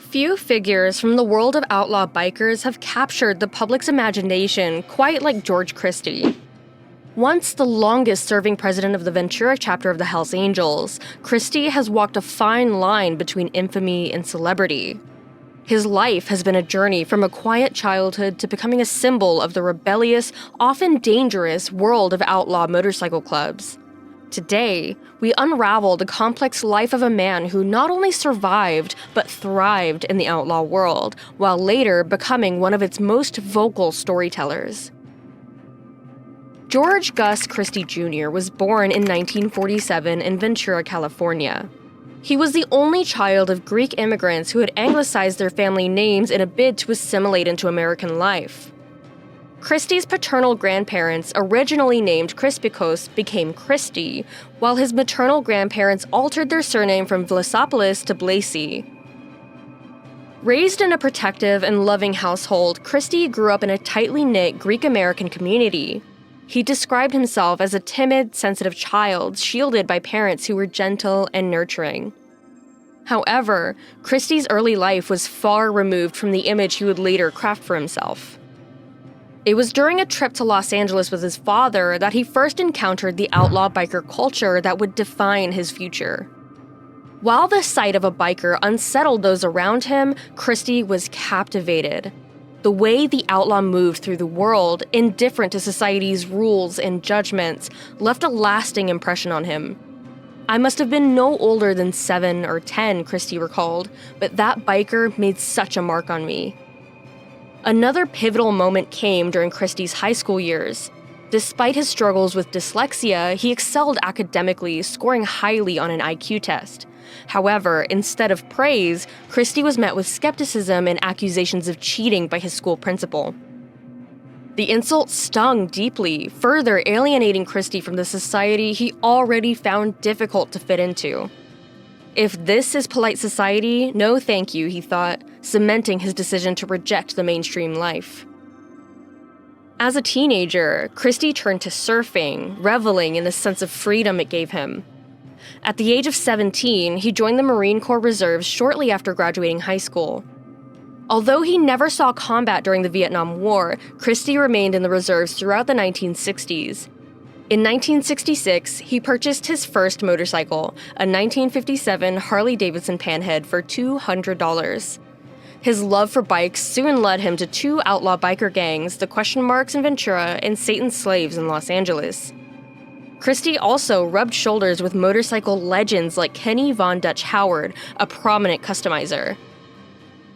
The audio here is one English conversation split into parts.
Few figures from the world of outlaw bikers have captured the public's imagination quite like George Christie. Once the longest-serving president of the Ventura chapter of the Hells Angels, Christie has walked a fine line between infamy and celebrity. His life has been a journey from a quiet childhood to becoming a symbol of the rebellious, often dangerous world of outlaw motorcycle clubs. Today, we unravel the complex life of a man who not only survived, but thrived in the outlaw world, while later becoming one of its most vocal storytellers. George Gus Christie Jr. was born in 1947 in Ventura, California. He was the only child of Greek immigrants who had anglicized their family names in a bid to assimilate into American life. Christie's paternal grandparents, originally named Crispicos, became Christie, while his maternal grandparents altered their surname from Vlasopoulos to Blasey. Raised in a protective and loving household, Christie grew up in a tightly knit Greek-American community. He described himself as a timid, sensitive child, shielded by parents who were gentle and nurturing. However, Christie's early life was far removed from the image he would later craft for himself. It was during a trip to Los Angeles with his father that he first encountered the outlaw biker culture that would define his future. While the sight of a biker unsettled those around him, Christie was captivated. The way the outlaw moved through the world, indifferent to society's rules and judgments, left a lasting impression on him. I must have been no older than 7 or 10, Christie recalled, but that biker made such a mark on me. Another pivotal moment came during Christie's high school years. Despite his struggles with dyslexia, he excelled academically, scoring highly on an IQ test. However, instead of praise, Christie was met with skepticism and accusations of cheating by his school principal. The insult stung deeply, further alienating Christie from the society he already found difficult to fit into. If this is polite society, no thank you, he thought, cementing his decision to reject the mainstream life. As a teenager, Christie turned to surfing, reveling in the sense of freedom it gave him. At the age of 17, he joined the Marine Corps Reserves shortly after graduating high school. Although he never saw combat during the Vietnam War, Christie remained in the reserves throughout the 1960s. In 1966, he purchased his first motorcycle, a 1957 Harley-Davidson Panhead, for $200. His love for bikes soon led him to 2 outlaw biker gangs, the Question Marks in Ventura and Satan's Slaves in Los Angeles. Christie also rubbed shoulders with motorcycle legends like Kenny Von Dutch Howard, a prominent customizer.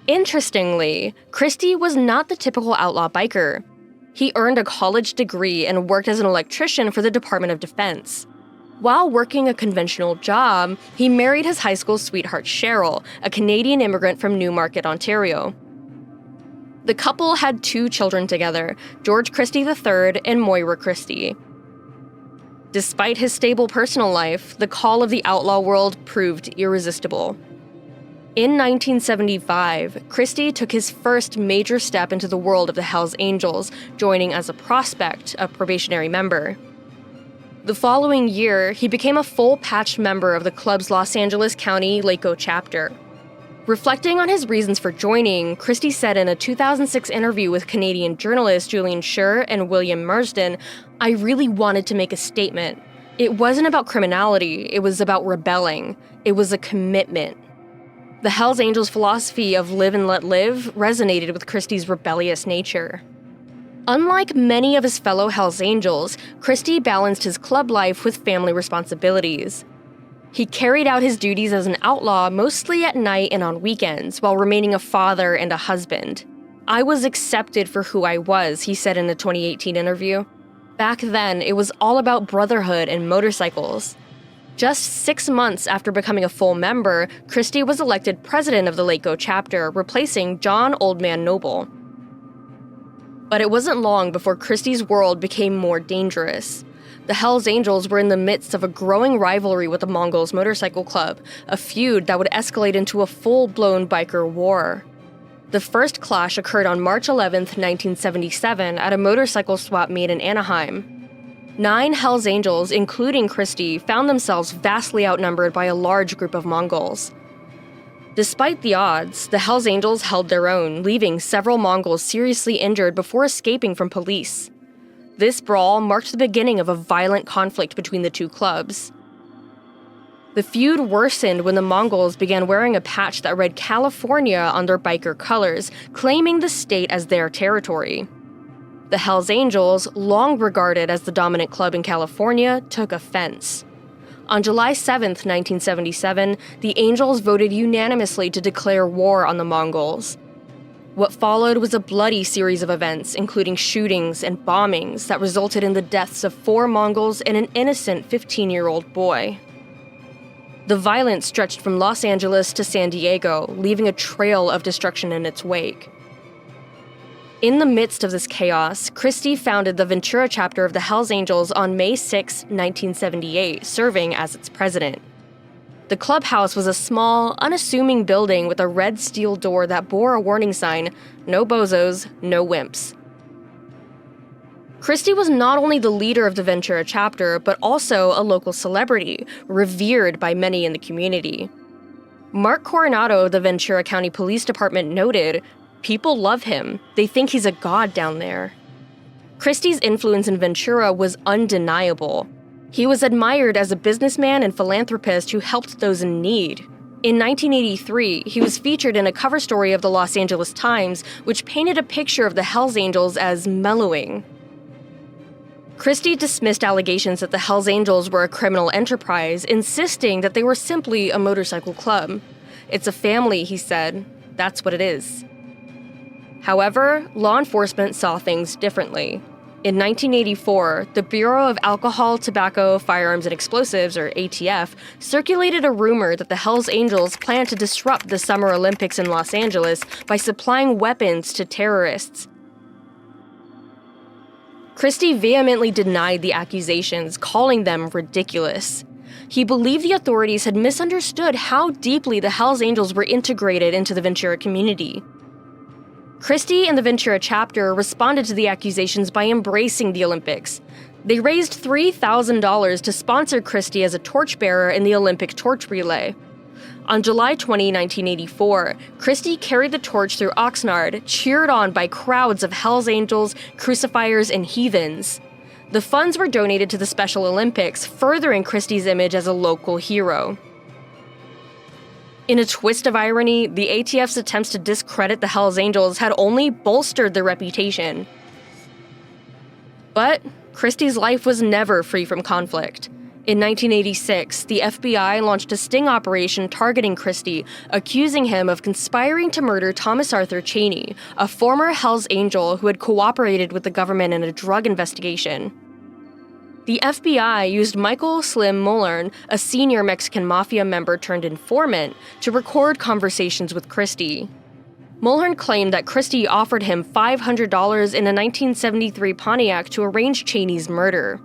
Interestingly, Christie was not the typical outlaw biker. He earned a college degree and worked as an electrician for the Department of Defense. While working a conventional job, he married his high school sweetheart Cheryl, a Canadian immigrant from Newmarket, Ontario. The couple had 2 children together, George Christie III and Moira Christie. Despite his stable personal life, the call of the outlaw world proved irresistible. In 1975, Christie took his first major step into the world of the Hells Angels, joining as a prospect, a probationary member. The following year, he became a full-patched member of the club's Los Angeles County Laco chapter. Reflecting on his reasons for joining, Christie said in a 2006 interview with Canadian journalists Julian Schur and William Marsden, "I really wanted to make a statement. It wasn't about criminality, it was about rebelling. It was a commitment." The Hells Angels' philosophy of live and let live resonated with Christie's rebellious nature. Unlike many of his fellow Hells Angels, Christie balanced his club life with family responsibilities. He carried out his duties as an outlaw mostly at night and on weekends, while remaining a father and a husband. "I was accepted for who I was," he said in a 2018 interview. Back then, it was all about brotherhood and motorcycles. Just 6 months after becoming a full member, Christie was elected president of the Laco chapter, replacing John Old Man Noble. But it wasn't long before Christie's world became more dangerous. The Hells Angels were in the midst of a growing rivalry with the Mongols motorcycle club, a feud that would escalate into a full-blown biker war. The first clash occurred on March 11, 1977, at a motorcycle swap meet in Anaheim. 9 Hells Angels, including Christie, found themselves vastly outnumbered by a large group of Mongols. Despite the odds, the Hells Angels held their own, leaving several Mongols seriously injured before escaping from police. This brawl marked the beginning of a violent conflict between the two clubs. The feud worsened when the Mongols began wearing a patch that read California on their biker colors, claiming the state as their territory. The Hells Angels, long regarded as the dominant club in California, took offense. On July 7, 1977, the Angels voted unanimously to declare war on the Mongols. What followed was a bloody series of events, including shootings and bombings that resulted in the deaths of 4 Mongols and an innocent 15-year-old boy. The violence stretched from Los Angeles to San Diego, leaving a trail of destruction in its wake. In the midst of this chaos, Christie founded the Ventura chapter of the Hells Angels on May 6, 1978, serving as its president. The clubhouse was a small, unassuming building with a red steel door that bore a warning sign, "No bozos, no wimps." Christie was not only the leader of the Ventura chapter, but also a local celebrity, revered by many in the community. Mark Coronado of the Ventura County Police Department noted, "People love him. They think he's a god down there." Christie's influence in Ventura was undeniable. He was admired as a businessman and philanthropist who helped those in need. In 1983, he was featured in a cover story of the Los Angeles Times, which painted a picture of the Hells Angels as mellowing. Christie dismissed allegations that the Hells Angels were a criminal enterprise, insisting that they were simply a motorcycle club. "It's a family," he said. "That's what it is." However, law enforcement saw things differently. In 1984, the Bureau of Alcohol, Tobacco, Firearms, and Explosives, or ATF, circulated a rumor that the Hells Angels planned to disrupt the Summer Olympics in Los Angeles by supplying weapons to terrorists. Christie vehemently denied the accusations, calling them ridiculous. He believed the authorities had misunderstood how deeply the Hells Angels were integrated into the Ventura community. Christie and the Ventura chapter responded to the accusations by embracing the Olympics. They raised $3,000 to sponsor Christie as a torchbearer in the Olympic torch relay. On July 20, 1984, Christie carried the torch through Oxnard, cheered on by crowds of Hells Angels, crucifiers, and heathens. The funds were donated to the Special Olympics, furthering Christie's image as a local hero. In a twist of irony, the ATF's attempts to discredit the Hells Angels had only bolstered their reputation. But Christie's life was never free from conflict. In 1986, the FBI launched a sting operation targeting Christie, accusing him of conspiring to murder Thomas Arthur Chaney, a former Hells Angel who had cooperated with the government in a drug investigation. The FBI used Michael Slim Mulhern, a senior Mexican mafia member turned informant, to record conversations with Christie. Mulhern claimed that Christie offered him $500 in a 1973 Pontiac to arrange Chaney's murder.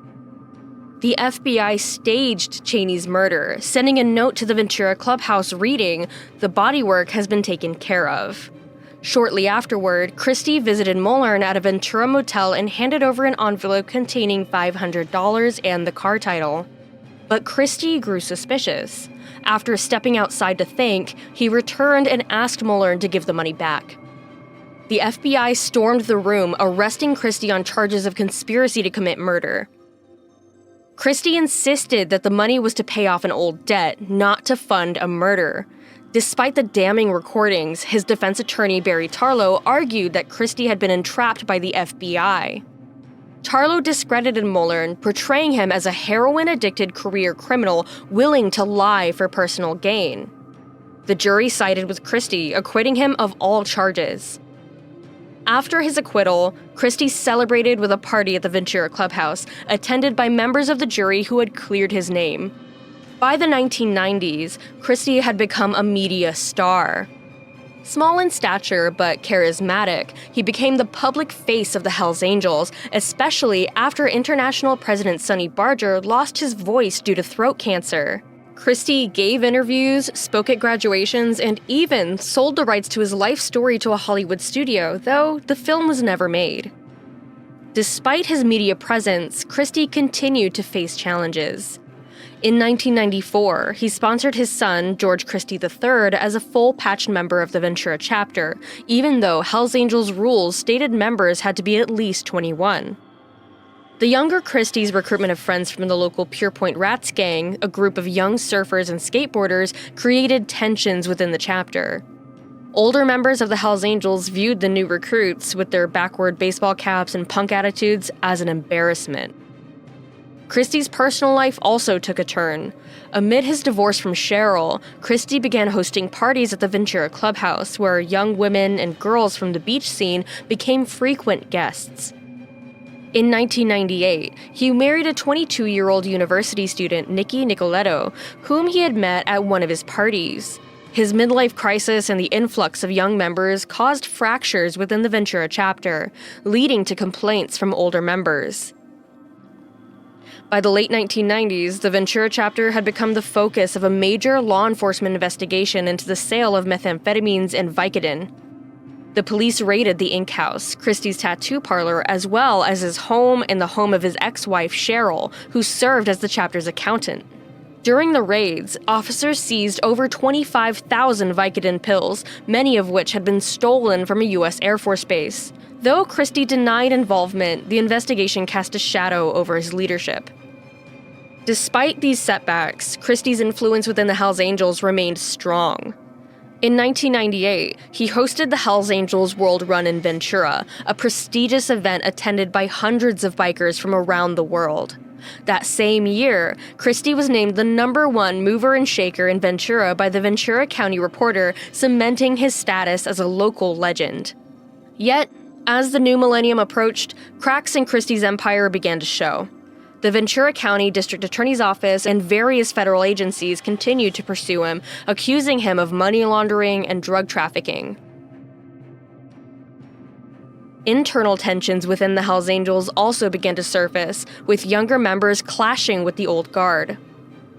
The FBI staged Chaney's murder, sending a note to the Ventura clubhouse reading, "The bodywork has been taken care of." Shortly afterward, Christie visited Mulhern at a Ventura motel and handed over an envelope containing $500 and the car title. But Christie grew suspicious. After stepping outside to think, he returned and asked Mulhern to give the money back. The FBI stormed the room, arresting Christie on charges of conspiracy to commit murder. Christie insisted that the money was to pay off an old debt, not to fund a murder. Despite the damning recordings, his defense attorney Barry Tarlow argued that Christie had been entrapped by the FBI. Tarlow discredited Mulhern, portraying him as a heroin-addicted career criminal willing to lie for personal gain. The jury sided with Christie, acquitting him of all charges. After his acquittal, Christie celebrated with a party at the Ventura clubhouse, attended by members of the jury who had cleared his name. By the 1990s, Christie had become a media star. Small in stature but charismatic, he became the public face of the Hells Angels, especially after international President Sonny Barger lost his voice due to throat cancer. Christie gave interviews, spoke at graduations, and even sold the rights to his life story to a Hollywood studio, though the film was never made. Despite his media presence, Christie continued to face challenges. In 1994, he sponsored his son, George Christie III, as a full-patched member of the Ventura chapter, even though Hells Angels rules stated members had to be at least 21. The younger Christie's recruitment of friends from the local Pure Point Rats gang, a group of young surfers and skateboarders, created tensions within the chapter. Older members of the Hells Angels viewed the new recruits, with their backward baseball caps and punk attitudes, as an embarrassment. Christie's personal life also took a turn. Amid his divorce from Cheryl, Christie began hosting parties at the Ventura clubhouse, where young women and girls from the beach scene became frequent guests. In 1998, he married a 22-year-old university student, Nikki Nicoletto, whom he had met at one of his parties. His midlife crisis and the influx of young members caused fractures within the Ventura chapter, leading to complaints from older members. By the late 1990s, the Ventura chapter had become the focus of a major law enforcement investigation into the sale of methamphetamines and Vicodin. The police raided the Ink House, Christie's tattoo parlor, as well as his home and the home of his ex-wife, Cheryl, who served as the chapter's accountant. During the raids, officers seized over 25,000 Vicodin pills, many of which had been stolen from a U.S. Air Force base. Though Christie denied involvement, the investigation cast a shadow over his leadership. Despite these setbacks, Christie's influence within the Hells Angels remained strong. In 1998, he hosted the Hells Angels World Run in Ventura, a prestigious event attended by hundreds of bikers from around the world. That same year, Christie was named the #1 mover and shaker in Ventura by the Ventura County Reporter, cementing his status as a local legend. Yet, as the new millennium approached, cracks in Christie's empire began to show. The Ventura County District Attorney's Office and various federal agencies continued to pursue him, accusing him of money laundering and drug trafficking. Internal tensions within the Hells Angels also began to surface, with younger members clashing with the old guard.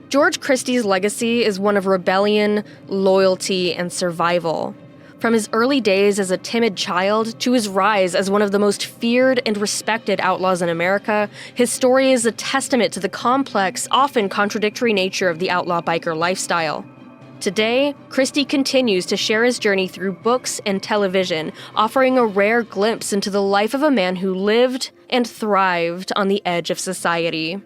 George Christie's legacy is one of rebellion, loyalty, and survival. From his early days as a timid child to his rise as one of the most feared and respected outlaws in America, his story is a testament to the complex, often contradictory nature of the outlaw biker lifestyle. Today, Christie continues to share his journey through books and television, offering a rare glimpse into the life of a man who lived and thrived on the edge of society.